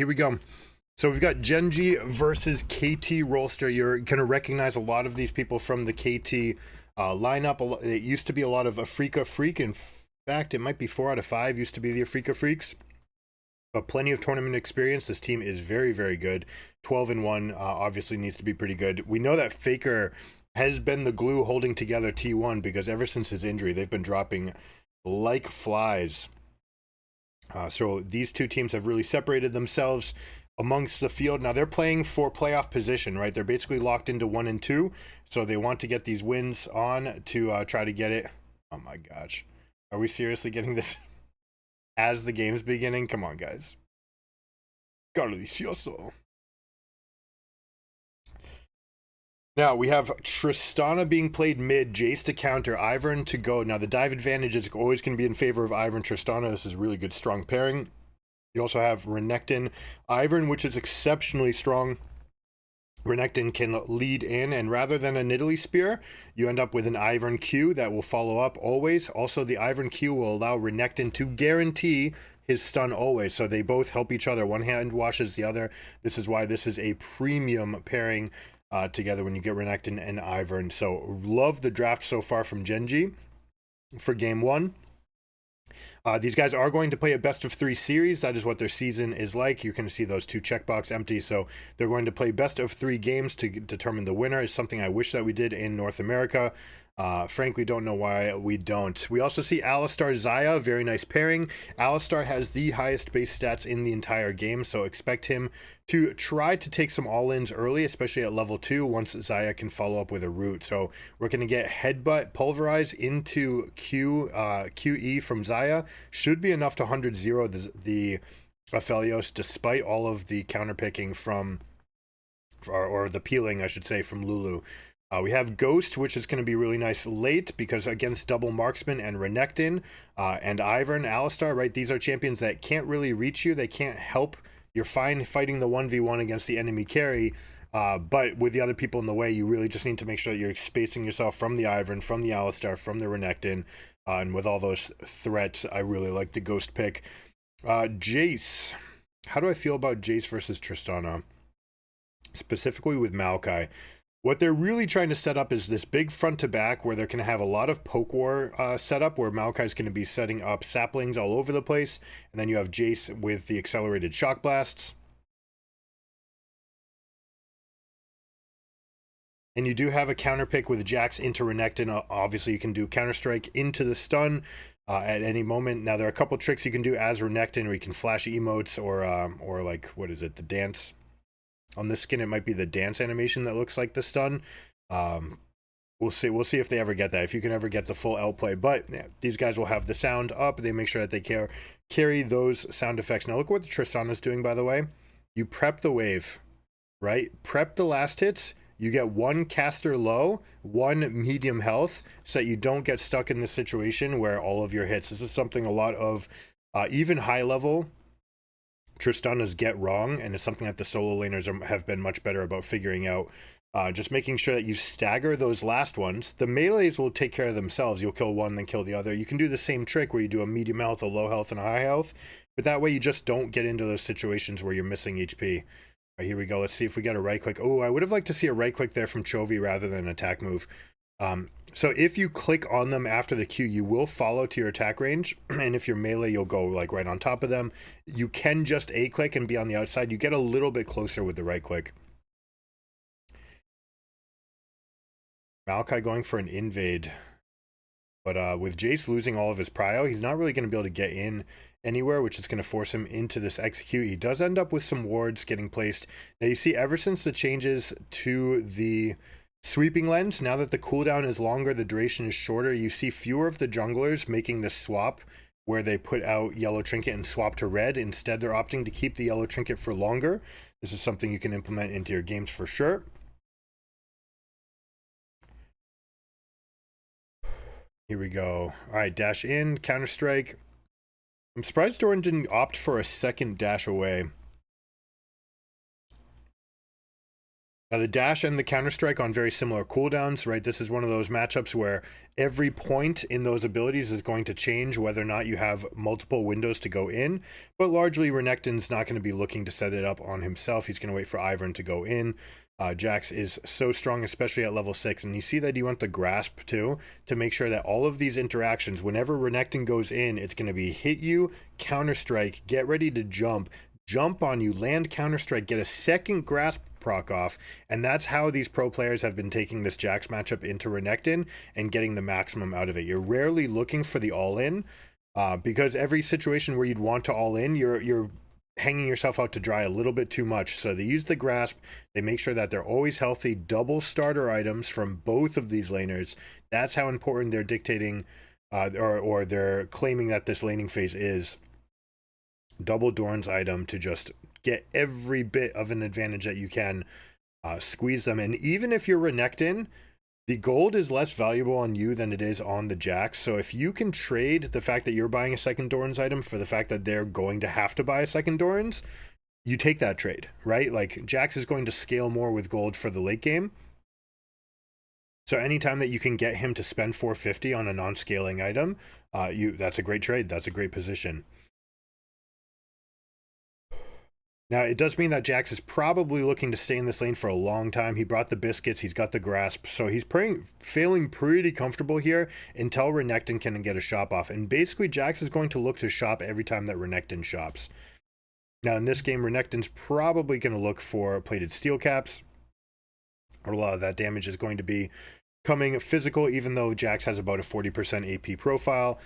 Here we go. So we've got Genji versus KT Rolster. You're going to recognize a lot of these people from the KT lineup. It used to be a lot of Afrika Freak. In fact, it might be 4 out of 5 used to be the Afrika Freaks. But plenty of tournament experience. This team is very, very good. 12-1 obviously needs to be pretty good. We know that Faker has been the glue holding together T1 because ever since his injury, they've been dropping like flies. So these two teams have really separated themselves amongst the field. Now they're playing for playoff position, right? They're basically locked into 1 and 2. So they want to get these wins on to try to get it. Oh my gosh. Are we seriously getting this as the game's beginning? Come on, guys. Delicioso. Now we have Tristana being played mid, Jace to counter, Ivern to go. Now the dive advantage is always going to be in favor of Ivern Tristana. This is a really good, strong pairing. You also have Renekton Ivern, which is exceptionally strong. Renekton can lead in, and rather than a Nidalee Spear, you end up with an Ivern Q that will follow up always. Also, the Ivern Q will allow Renekton to guarantee his stun always, so they both help each other. One hand washes the other. This is why this is a premium pairing together when you get Renekton and Ivern. So love the draft so far from Genji for game 1. These guys are going to play a best of 3 series. That is what their season is like. You're going to see those 2 checkbox empty. So they're going to play best of 3 games to determine the winner. Is something I wish that we did in North America. Frankly, don't know why we don't. We also see Alistar Xayah, very nice pairing. Alistar has the highest base stats in the entire game, so expect him to try to take some all-ins early, especially at level 2, once Xayah can follow up with a root. So we're going to get Headbutt Pulverize into QE from Xayah. Should be enough to 100-0 the Aphelios, despite all of the counterpicking from, or the peeling, I should say, from Lulu. We have Ghost, which is going to be really nice late because against double Marksman and Renekton and Ivern, Alistar, right? These are champions that can't really reach you. They can't help. You're fine fighting the 1v1 against the enemy carry, but with the other people in the way, you really just need to make sure that you're spacing yourself from the Ivern, from the Alistar, from the Renekton, and with all those threats, I really like the Ghost pick. Jace. How do I feel about Jace versus Tristana? Specifically with Maokai. What they're really trying to set up is this big front to back where they're going to have a lot of poke war setup where Maokai's going to be setting up saplings all over the place. And then you have Jace with the accelerated shock blasts. And you do have a counter pick with Jax into Renekton. Obviously, you can do counter strike into the stun at any moment. Now, there are a couple tricks you can do as Renekton where you can flash emotes or like, what is it, the dance. On this skin, it might be the dance animation that looks like the stun. We'll see. We'll see if they ever get that. If you can ever get the full L play, but yeah, these guys will have the sound up. They make sure that they carry those sound effects. Now look what the Tristana's doing. By the way, you prep the wave, right? Prep the last hits. You get 1 caster low, 1 medium health, so that you don't get stuck in this situation where all of your hits. This is something a lot of even high level Tristana's get wrong, and it's something that the solo laners have been much better about figuring out. Just making sure that you stagger those last ones. The melees will take care of themselves. You'll kill one, then kill the other. You can do the same trick where you do a medium health, a low health, and a high health, but that way you just don't get into those situations where you're missing HP. All right, here we go. Let's see if we get a right click. Oh, I would have liked to see a right click there from Chovy rather than an attack move. So if you click on them after the Q, you will follow to your attack range. And if you're melee, you'll go like right on top of them. You can just A click and be on the outside. You get a little bit closer with the right click. Maokai going for an invade. But with Jace losing all of his prio, he's not really going to be able to get in anywhere, which is going to force him into this execute. He does end up with some wards getting placed. Now you see, ever since the changes to the sweeping lens, now that the cooldown is longer, the duration is shorter, you see fewer of the junglers making this swap where they put out yellow trinket and swap to red. Instead, they're opting to keep the yellow trinket for longer. This is something you can implement into your games for sure. Here we go. All right, dash in, counter strike. I'm surprised Doran didn't opt for a second dash away. Now, the dash and the counter-strike on very similar cooldowns, right? This is one of those matchups where every point in those abilities is going to change whether or not you have multiple windows to go in. But largely, Renekton's not going to be looking to set it up on himself. He's going to wait for Ivern to go in. Jax is so strong, especially at level 6. And you see that you want the grasp, too, to make sure that all of these interactions, whenever Renekton goes in, it's going to be hit you, counter-strike, get ready to jump on you, land counter-strike, get a second grasp proc off, and that's how these pro players have been taking this Jax matchup into Renekton and getting the maximum out of it. You're rarely looking for the all-in, because every situation where you'd want to all-in, you're hanging yourself out to dry a little bit too much. So they use the grasp, they make sure that they're always healthy, double starter items from both of these laners. That's how important they're dictating, or they're claiming that this laning phase is. Double Dorn's item to just get every bit of an advantage that you can, squeeze them. And even if you're Renekton, the gold is less valuable on you than it is on the Jax. So if you can trade the fact that you're buying a second Dorn's item for the fact that they're going to have to buy a second Dorn's, you take that trade, right? Like, Jax is going to scale more with gold for the late game. So anytime that you can get him to spend 450 on a non-scaling item, that's a great trade. That's a great position. Now, it does mean that Jax is probably looking to stay in this lane for a long time. He brought the biscuits, he's got the grasp, so he's feeling pretty comfortable here until Renekton can get a shop off. And basically, Jax is going to look to shop every time that Renekton shops. Now, in this game, Renekton's probably going to look for plated steel caps. A lot of that damage is going to be coming physical, even though Jax has about a 40% AP profile.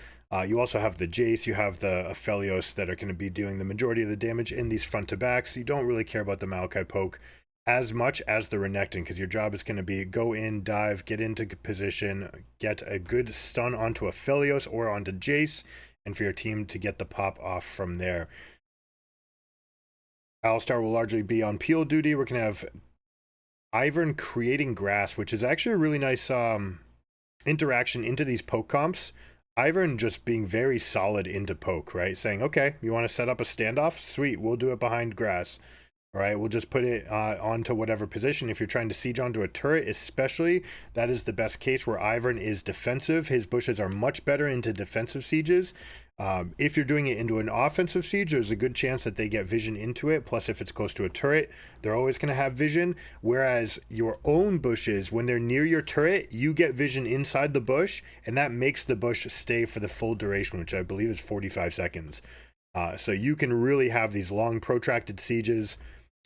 You also have the Jace, you have the Aphelios that are going to be doing the majority of the damage in these front to backs. You don't really care about the Maokai poke as much as the Renekton, because your job is going to be go in, dive, get into position, get a good stun onto Aphelios or onto Jace, and for your team to get the pop off from there. Alistar will largely be on peel duty. We're going to have Ivern creating grass, which is actually a really nice interaction into these poke comps. Ivern just being very solid into poke, right? Saying, okay, you want to set up a standoff? Sweet, we'll do it behind grass. All right, we'll just put it onto whatever position. If you're trying to siege onto a turret, especially, that is the best case where Ivern is defensive. His bushes are much better into defensive sieges. If you're doing it into an offensive siege, there's a good chance that they get vision into it. Plus, if it's close to a turret, they're always going to have vision. Whereas your own bushes, when they're near your turret, you get vision inside the bush, and that makes the bush stay for the full duration, which I believe is 45 seconds. So you can really have these long, protracted sieges.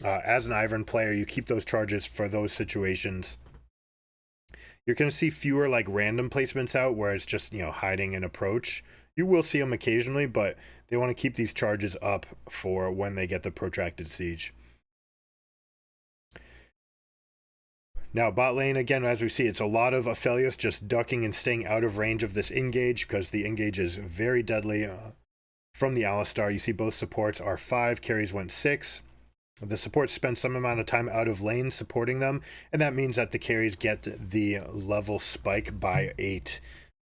As an Ivern player, you keep those charges for those situations. You're going to see fewer like random placements out where it's just, hiding an approach. You will see them occasionally, but they want to keep these charges up for when they get the protracted siege. Now, bot lane, again, as we see, it's a lot of Aphelios just ducking and staying out of range of this engage, because the engage is very deadly from the Alistar. You see both supports are 5, carries went 6. The supports spend some amount of time out of lane supporting them, and that means that the carries get the level spike by 8.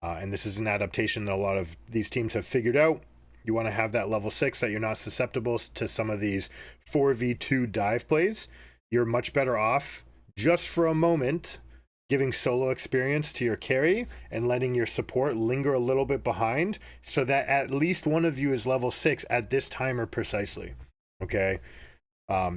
And this is an adaptation that a lot of these teams have figured out. You want to have that level 6 that you're not susceptible to some of these 4v2 dive plays. You're much better off just for a moment giving solo experience to your carry and letting your support linger a little bit behind so that at least one of you is level 6 at this timer precisely. Okay?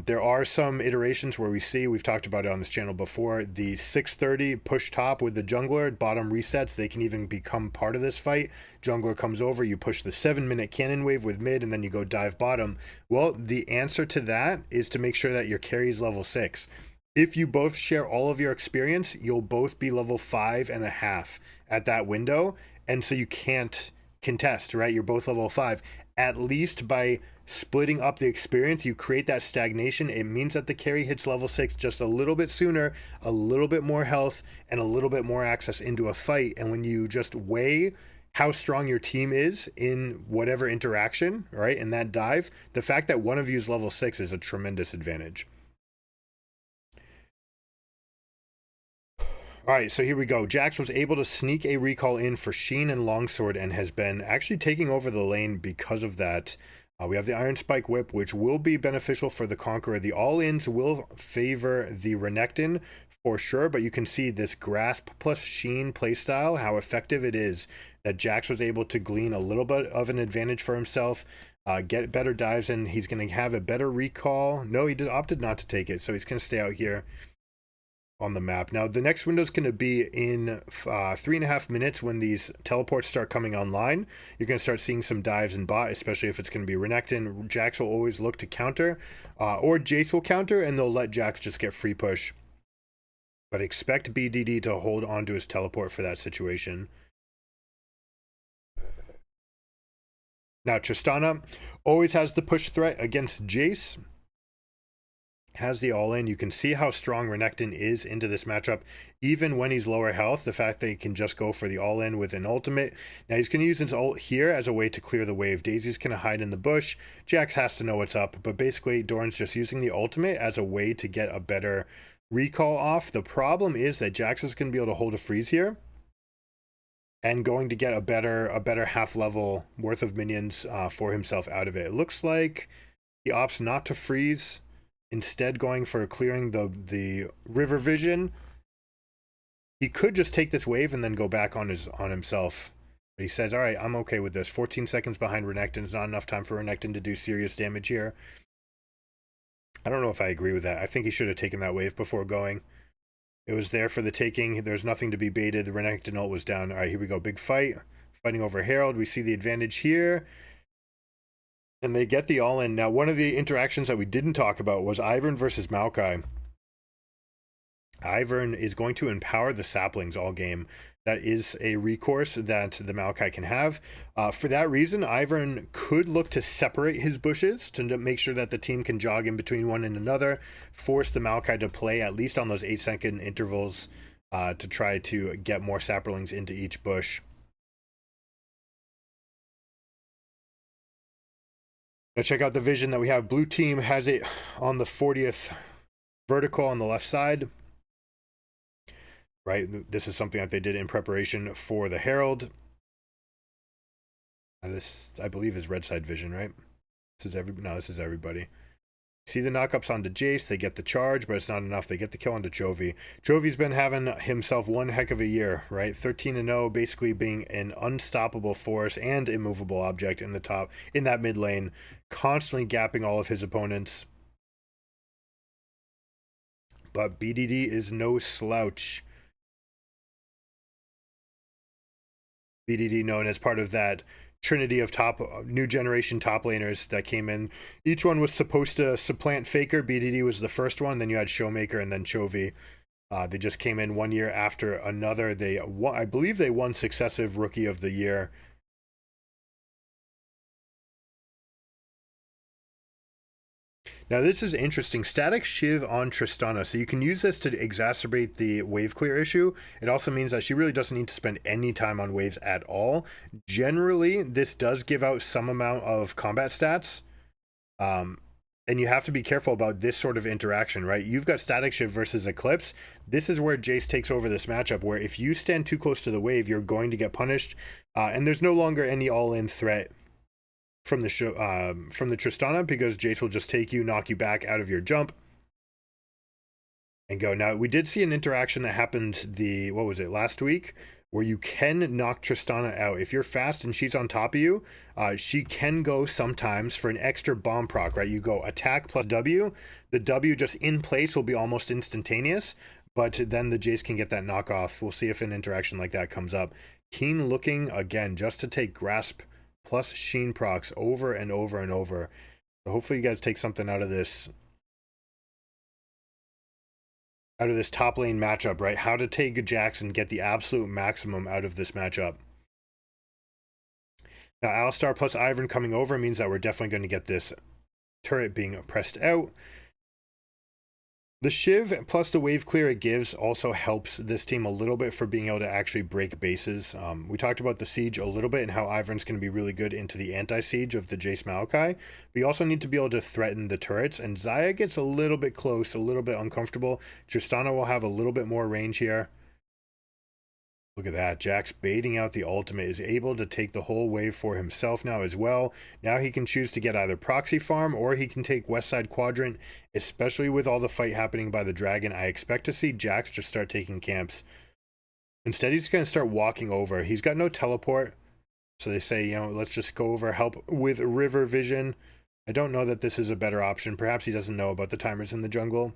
There are some iterations where we've talked about it on this channel before, the 630 push top with the jungler, bottom resets, they can even become part of this fight. Jungler comes over, you push the 7-minute cannon wave with mid, and then you go dive bottom. Well, the answer to that is to make sure that your carry is level 6. If you both share all of your experience, you'll both be level 5.5 at that window, and so you can't contest, right? You're both level 5. At least by splitting up the experience, you create that stagnation. It means that the carry hits level 6 just a little bit sooner, a little bit more health, and a little bit more access into a fight. And when you just weigh how strong your team is in whatever interaction, right, in that dive, the fact that one of you is level 6 is a tremendous advantage. All right, so here we go. Jax was able to sneak a recall in for Sheen and Longsword and has been actually taking over the lane because of that. We have the Iron Spike Whip, which will be beneficial for the Conqueror. The all-ins will favor the Renekton for sure, but you can see this Grasp plus Sheen playstyle, how effective it is that Jax was able to glean a little bit of an advantage for himself, get better dives in. He's going to have a better recall. No, he opted not to take it, so he's going to stay out here on the map. Now, the next window is going to be in 3.5 minutes when these teleports start coming online. You're going to start seeing some dives in bot, especially if it's going to be Renekton. Jax will always look to counter, or Jace will counter, and they'll let Jax just get free push. But expect BDD to hold on to his teleport for that situation. Now, Tristana always has the push threat against Jace. Has the all-in. You can see how strong Renekton is into this matchup, even when he's lower health. The fact that he can just go for the all-in with an ultimate. Now he's going to use his ult here as a way to clear the wave. Daisy's going to hide in the bush. Jax has to know what's up, but basically Doran's just using the ultimate as a way to get a better recall off. The problem is that Jax is going to be able to hold a freeze here, and going to get a better half level worth of minions for himself out of it. It looks like he opts not to freeze, instead going for clearing the river vision. He could just take this wave and then go back on himself. But he says, all right, I'm okay with this. 14 seconds behind Renekton is not enough time for Renekton to do serious damage here. I don't know if I agree with that. I think he should have taken that wave before going. It was there for the taking. There's nothing to be baited. The Renekton ult was down. All right, here we go. Big fight. Fighting over Herald. We see the advantage here. And they get the all-in. Now, one of the interactions that we didn't talk about was Ivern versus Maokai. Ivern is going to empower the saplings all game. That is a recourse that the Maokai can have. For that reason, Ivern could look to separate his bushes to make sure that the team can jog in between one and another, force the Maokai to play at least on those 8-second intervals to try to get more saplings into each bush. Now check out the vision that we have. Blue team has it on the 40th vertical on the left side. Right, this is something that they did in preparation for the Herald. This, I believe, is red side vision, right? This is everybody. See the knockups onto Jace. They get the charge, but it's not enough. They get the kill onto Chovy. Chovy's been having himself one heck of a year, right? 13-0, basically being an unstoppable force and immovable object in that mid lane, constantly gapping all of his opponents. But BDD is no slouch. BDD known as part of that trinity of new generation top laners that came in. Each one was supposed to supplant Faker. BDD was the first one. Then you had Showmaker and then Chovy. They just came in 1 year after another. I believe they won successive Rookie of the Year. Now this is interesting. Static Shiv on Tristana. So you can use this to exacerbate the wave clear issue. It also means that she really doesn't need to spend any time on waves at all. Generally, this does give out some amount of combat stats. And you have to be careful about this sort of interaction, right? You've got Static Shiv versus Eclipse. This is where Jace takes over this matchup, where if you stand too close to the wave, you're going to get punished. And there's no longer any all-in threat from the Tristana, because Jace will just take you, knock you back out of your jump, and go. Now, we did see an interaction that happened last week, where you can knock Tristana out. If you're fast and she's on top of you, she can go sometimes for an extra bomb proc, right? You go attack plus W. The W just in place will be almost instantaneous, but then the Jace can get that knockoff. We'll see if an interaction like that comes up. Keen looking, again, just to take Grasp plus Sheen procs over and over and over. So hopefully you guys take something out of this top lane matchup, right? How to take Jax and get the absolute maximum out of this matchup. Now, Alistar plus Ivern coming over means that we're definitely going to get this turret being pressed out. The Shiv plus the wave clear it gives also helps this team a little bit for being able to actually break bases. We talked about the siege a little bit and how Ivern's going to be really good into the anti-siege of the Jace Maokai. But you also need to be able to threaten the turrets, and Xayah gets a little bit close, a little bit uncomfortable. Tristana will have a little bit more range here. Look at that. Jax baiting out the ultimate, is able to take the whole wave for himself now as well. Now he can choose to get either proxy farm or he can take west side quadrant, especially with all the fight happening by the dragon. I expect to see Jax just start taking camps. Instead, he's going to start walking over. He's got no teleport. So they say, you know, let's just go over, help with river vision. I don't know that this is a better option. Perhaps he doesn't know about the timers in the jungle.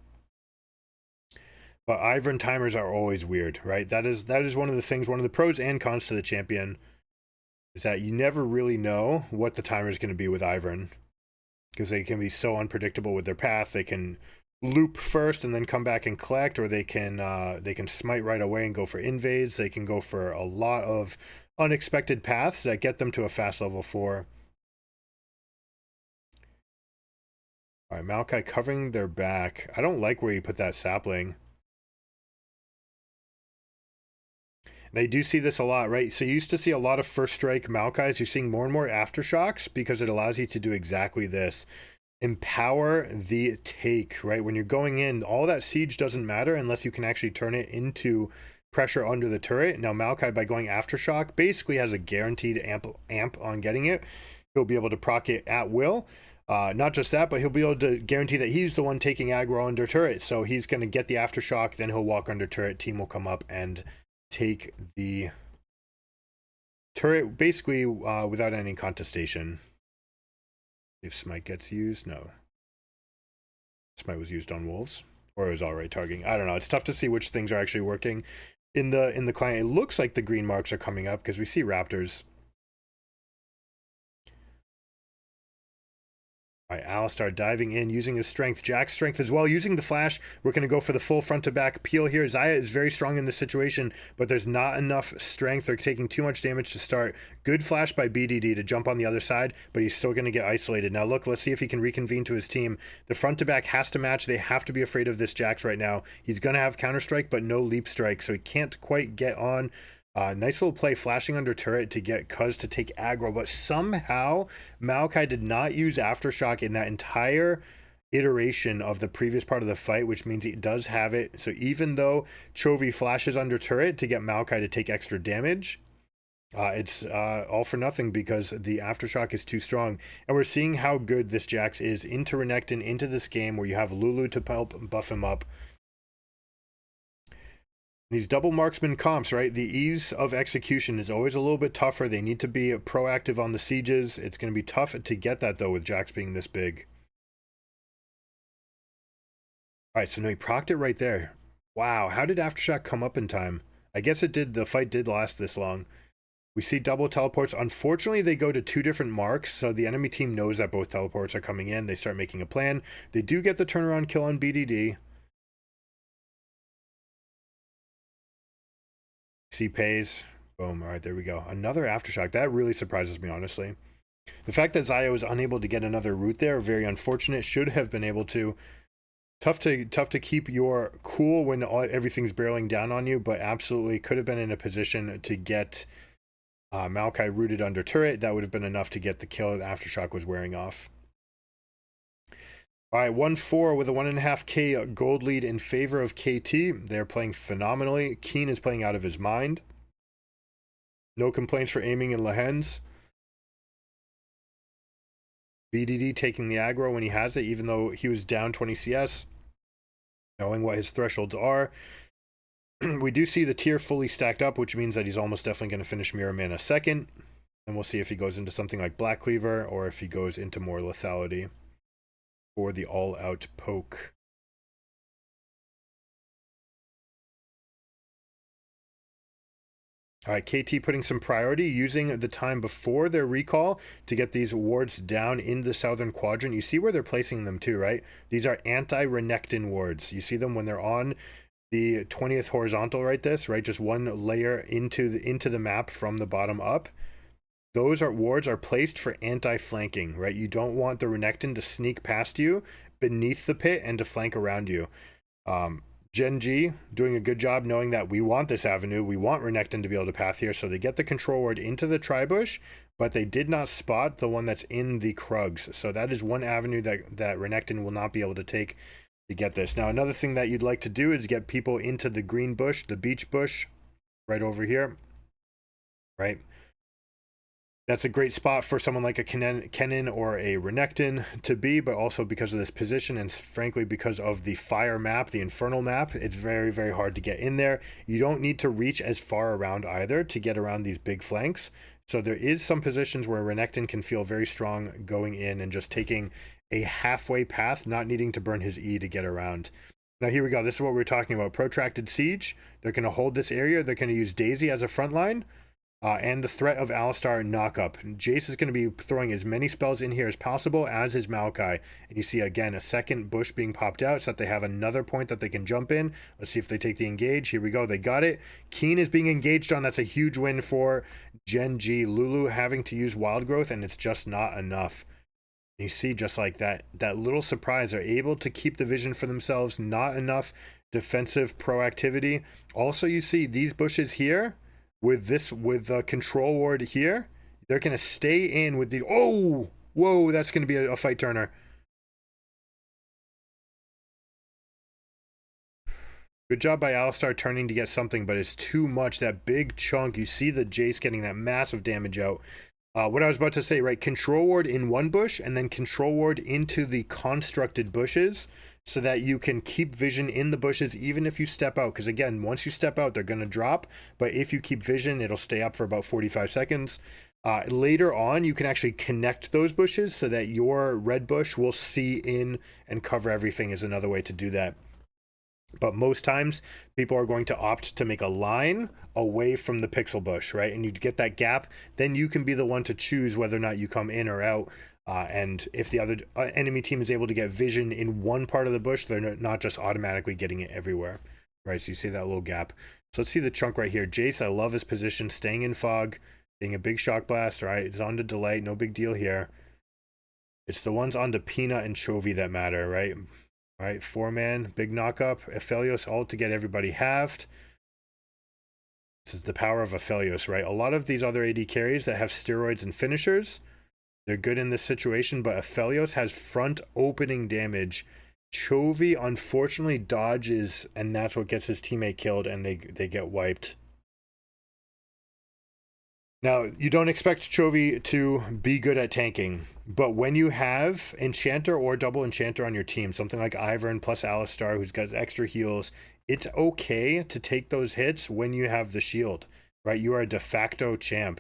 But Ivern timers are always weird, right? That is one of the things, one of the pros and cons to the champion, is that you never really know what the timer is going to be with Ivern, because they can be so unpredictable with their path. They can loop first and then come back and collect, or they can smite right away and go for invades. They can go for a lot of unexpected paths that get them to a fast level 4. All right, Maokai covering their back. I don't like where you put that sapling. They do see this a lot, right? So you used to see a lot of first strike Maokais. You're seeing more and more aftershocks because it allows you to do exactly this. Empower the take, right? When you're going in, all that siege doesn't matter unless you can actually turn it into pressure under the turret. Now Maokai, by going aftershock, basically has a guaranteed amp on getting it. He'll be able to proc it at will. Not just that, but he'll be able to guarantee that he's the one taking aggro under turret. So he's going to get the aftershock, then he'll walk under turret, team will come up and take the turret basically without any contestation. If smite gets used, no. Smite was used on wolves, or it was already targeting. I don't know. It's tough to see which things are actually working in the client. It looks like the green marks are coming up because we see raptors. All right, Alistar diving in, using his strength. Jack's strength as well, using the flash. We're going to go for the full front to back peel here. Xayah is very strong in this situation, but there's not enough strength. They're taking too much damage to start. Good flash by BDD to jump on the other side, but he's still going to get isolated. Now look, let's see if he can reconvene to his team. The front to back has to match. They have to be afraid of this Jax right now. He's going to have counter strike, but no leap strike, so he can't quite get on. Nice little play, flashing under turret to get Cuz to take aggro, but somehow Maokai did not use Aftershock in that entire iteration of the previous part of the fight, which means he does have it. So even though Chovy flashes under turret to get Maokai to take extra damage, it's all for nothing because the Aftershock is too strong. And we're seeing how good this Jax is into Renekton, into this game where you have Lulu to help buff him up. These double marksman comps, right? The ease of execution is always a little bit tougher. They need to be proactive on the sieges. It's going to be tough to get that, though, with Jax being this big. All right, so no, he procced it right there. Wow, how did Aftershock come up in time? I guess it did. The fight did last this long. We see double teleports. Unfortunately, they go to 2 different marks, so the enemy team knows that both teleports are coming in. They start making a plan. They do get the turnaround kill on BDD. C pays. Boom. All right, there we go. Another Aftershock. That really surprises me, honestly. The fact that Xayah was unable to get another route there, very unfortunate. Should have been able to. Tough to keep your cool when everything's barreling down on you, but absolutely could have been in a position to get Maokai rooted under turret. That would have been enough to get the kill. The Aftershock was wearing off. All right, 1-4 with a 1.5k gold lead in favor of KT. They're playing phenomenally. Keen is playing out of his mind. No complaints for aiming in Lehens. BDD taking the aggro when he has it, even though he was down 20 CS. Knowing what his thresholds are. We do see the tier fully stacked up, which means that he's almost definitely going to finish Mirror Mana second. And we'll see if he goes into something like Black Cleaver or if he goes into more lethality for the all-out poke. All right, KT putting some priority, using the time before their recall to get these wards down in the southern quadrant. You see where they're placing them too, right? These are anti-Renekton wards. You see them when they're on the 20th horizontal, right? Right? Just one layer into the map from the bottom up. Those wards are placed for anti-flanking, right? You don't want the Renekton to sneak past you beneath the pit and to flank around you. Gen G doing a good job knowing that we want this avenue. We want Renekton to be able to path here. So they get the control ward into the Tribush, but they did not spot the one that's in the Krugs. So that is one avenue that Renekton will not be able to take to get this. Now, another thing that you'd like to do is get people into the green bush, the beach bush. right over here, right? That's a great spot for someone like a Kennen or a Renekton to be, but also because of this position and frankly because of the fire map, the infernal map, it's very, very hard to get in there. You don't need to reach as far around either to get around these big flanks. So there is some positions where Renekton can feel very strong going in and just taking a halfway path, not needing to burn his E to get around. Now here we go. This is what we're talking about. Protracted siege. They're going to hold this area. They're going to use Daisy as a front line. And the threat of Alistar knockup. Jace is going to be throwing as many spells in here as possible, as is Maokai. And you see, again, a second bush being popped out so that they have another point that they can jump in. Let's see if they take the engage. Here we go. They got it. Keen is being engaged on. That's a huge win for Gen G. Lulu having to use Wild Growth, and it's just not enough. You see, just like that little surprise, they're able to keep the vision for themselves. Not enough defensive proactivity. Also, you see these bushes here, with the control ward here, they're going to stay in with the, oh, whoa, that's going to be a fight turner. Good job by Alistar turning to get something, but it's too much. That big chunk, you see the Jace getting that massive damage out. What I was about to say, right, control ward in one bush and then control ward into the constructed bushes, so that you can keep vision in the bushes even if you step out, because again, once you step out, they're going to drop, but if you keep vision, it'll stay up for about 45 seconds. Later on, you can actually connect those bushes so that your red bush will see in and cover everything, is another way to do that. But most times, people are going to opt to make a line away from the pixel bush, right? And you get that gap, then you can be the one to choose whether or not you come in or out. And if the other enemy team is able to get vision in one part of the bush, they're not just automatically getting it everywhere, right? So you see that little gap. So let's see the chunk right here. Jace, I love his position, staying in fog, being a big shock blast, right? It's on to delay, no big deal here. It's the ones on to Peanut and Chovy that matter, right? All right, 4-man, big knockup. Aphelios ult to get everybody halved. This is the power of Aphelios, right? A lot of these other AD carries that have steroids and finishers, they're good in this situation, but Aphelios has front opening damage. Chovy unfortunately dodges, and that's what gets his teammate killed, and they get wiped. Now, you don't expect Chovy to be good at tanking, but when you have Enchanter or double Enchanter on your team, something like Ivern plus Alistar who's got extra heals, it's okay to take those hits when you have the shield, right? You are a de facto champ.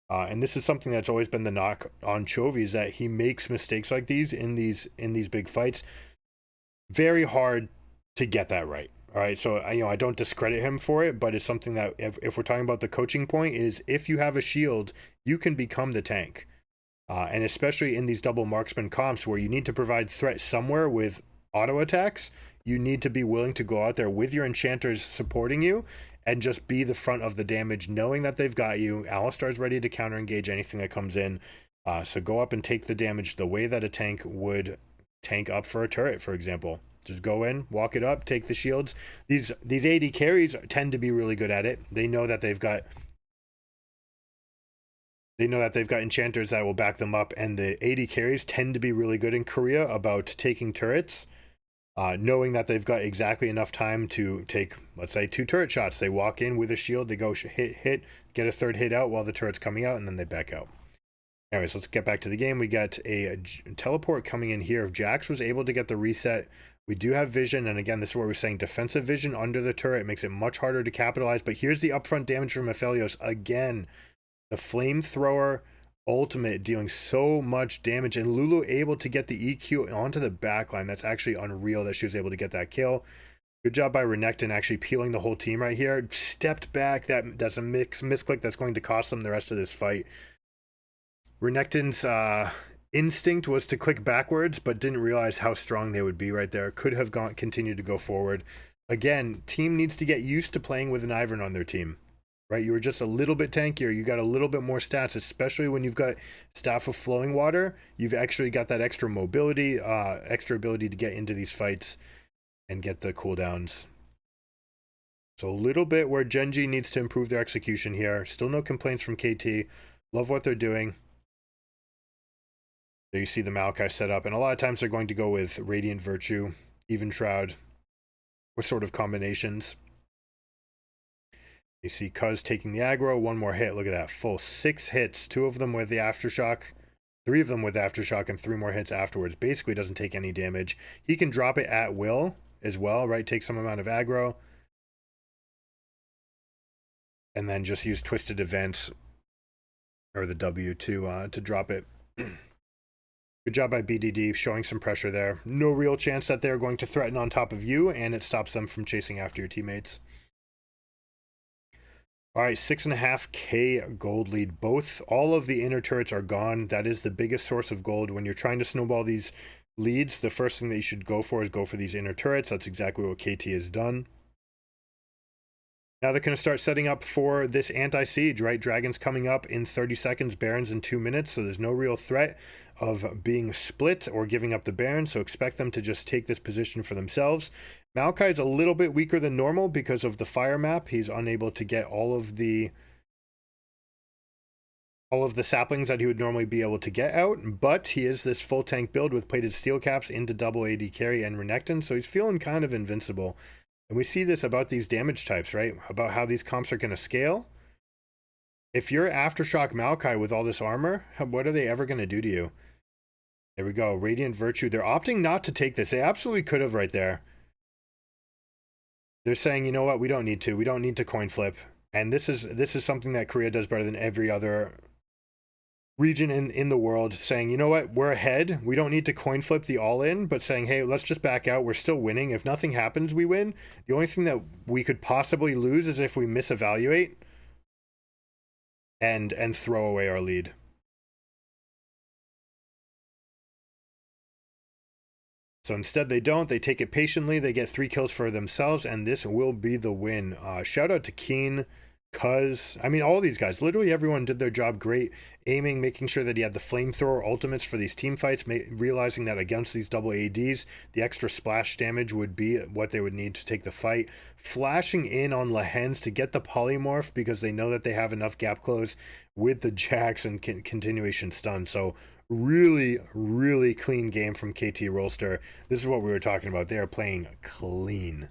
And this is something that's always been the knock on Chovy, is that he makes mistakes like these in these big fights. Very hard to get that right. All right, so I don't discredit him for it, but it's something that if we're talking about the coaching point, is if you have a shield, you can become the tank. And especially in these double marksman comps where you need to provide threat somewhere with auto attacks, you need to be willing to go out there with your enchanters supporting you and just be the front of the damage, knowing that they've got you. Alistar's ready to counter engage anything that comes in. So go up and take the damage the way that a tank would tank up for a turret, for example. Just go in, walk it up, take the shields. These AD carries tend to be really good at it. They know that they've got enchanters that will back them up, and the AD carries tend to be really good in Korea about taking turrets, knowing that they've got exactly enough time to take, let's say, 2 turret shots. They walk in with a shield, they go hit, get a third hit out while the turret's coming out, and then they back out. Anyways, let's get back to the game. We got a teleport coming in here. If Jax was able to get the reset, we do have vision, and again, this is where we're saying defensive vision under the turret. It makes it much harder to capitalize, but here's the upfront damage from Aphelios. Again, the flamethrower ultimate dealing so much damage, and Lulu able to get the EQ onto the backline. That's actually unreal that she was able to get that kill. Good job by Renekton actually peeling the whole team right here. Stepped back. That's a misclick that's going to cost them the rest of this fight. Renekton's instinct was to click backwards, but didn't realize how strong they would be right there. Could have continued to go forward. Again, team needs to get used to playing with an Ivern on their team, right? You were just a little bit tankier. You got a little bit more stats, especially when you've got Staff of Flowing Water. You've actually got that extra mobility, extra ability to get into these fights and get the cooldowns. So a little bit where Gen G needs to improve their execution here. Still no complaints from KT. Love what they're doing. There you see the Maokai set up, and a lot of times they're going to go with Radiant Virtue, Even Shroud, or sort of combinations. You see Cuz taking the aggro, one more hit. Look at that, full 6 hits, 2 of them with the aftershock, 3 of them with aftershock, and 3 more hits afterwards. Basically doesn't take any damage. He can drop it at will as well, right? Take some amount of aggro, and then just use Twisted Events or the W to drop it. Good job by BDD, showing some pressure there. No real chance that they're going to threaten on top of you, and it stops them from chasing after your teammates. All right, 6.5K gold lead. All of the inner turrets are gone. That is the biggest source of gold. When you're trying to snowball these leads, the first thing that you should go for is go for these inner turrets. That's exactly what KT has done. Now they're going to start setting up for this anti-siege, right? Dragons coming up in 30 seconds, Barons in 2 minutes, so there's no real threat of being split or giving up the Baron, so expect them to just take this position for themselves. Maokai is a little bit weaker than normal because of the fire map. He's unable to get all of the saplings that he would normally be able to get out, but he is this full tank build with plated steel caps into double AD carry and Renekton, so he's feeling kind of invincible. And we see this about these damage types, right? About how these comps are going to scale. If you're Aftershock Maokai with all this armor, what are they ever going to do to you? There we go. Radiant Virtue. They're opting not to take this. They absolutely could have right there. They're saying, you know what? We don't need to. We don't need to coin flip. And this is something that Korea does better than every other region in the world, saying, you know what, we're ahead, we don't need to coin flip the all-in, but saying, hey, let's just back out, we're still winning. If nothing happens, we win. The only thing that we could possibly lose is if we misevaluate and throw away our lead. So instead they don't, they take it patiently, they get 3 kills for themselves, and this will be the win. Shout out to Keen, Cuz, I mean, all these guys, literally everyone did their job great, aiming, making sure that he had the flamethrower ultimates for these team fights, realizing that against these double ADs, the extra splash damage would be what they would need to take the fight, flashing in on Lehens to get the polymorph because they know that they have enough gap close with the Jax and continuation stun. So really, really clean game from KT Rolster. This is what we were talking about. They are playing clean.